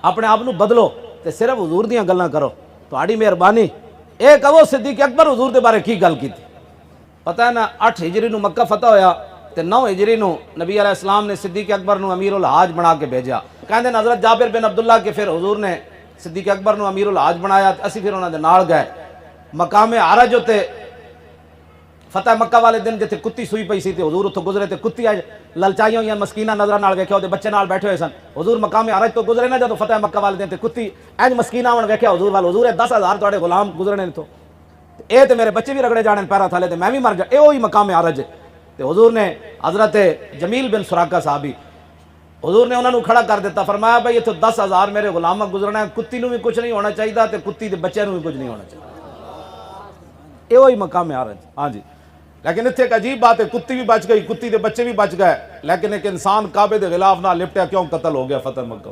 अपने आप में बदलो तो सिर्फ हजूर दी गल्लां करो। थोड़ी मेहरबानी ये कहो सिद्दीक अकबर हजूर के बारे की गल की। पता है ना 8 हिजरी को मक्का फतह होया तो 9 हिजरी को नबी अलैहिस्सलाम ने सिद्दीक अकबर को अमीरुल हज बना के भेजा। कहते हैं हज़रत जाबिर बिन अब्दुल्ला के फिर हजूर ने सिद्दीक अकबर को अमीरुल हज बनाया। असी फिर उन्होंने नाल गए मकामे आरज उत्ते फतेह मक्का वाले दिन जिथे कुत्ती सूई पई सी ते हजूर उत्थों गुजरे तो कुत्ती अज ललचाई हुई मस्कीना नजर नाल वेख्या उहदे बच्चे नाल बैठे हुए सन। हजूर मकामे आरज तो गुजरे ना जो फतेह मक्का वाले दिन ते कुत्ती इंज मस्कीना आवन वेख्या हजूर वाल हजूर 10,000 तुहाडे गुलाम गुजरने तो ये तो मेरे बच्चे भी रगड़े जाने पैरा थले तो मैं भी मर जा। यो ही मकाम आरज है। तो हजूर ने हजरत जमील बिन सुराका साहबी हजूर ने उन्होंने खड़ा कर दिता। फरमाया भाई इतों 10,000 मेरे गुलाम गुजरना है, कुत्ती भी कुछ नहीं होना चाहिए तो कुत्ती के बच्चों भी कुछ नहीं होना चाहिए। यो ही मकाम आरज। हाँ जी, लेकिन इतने एक अजीब बात है, कुत्ती भी बच गई, कुत्ती के बच्चे भी बच गए, लेकिन एक इंसान काबे के खिलाफ ना लिपटिया क्यों कत्ल हो गया फतेह मक्का।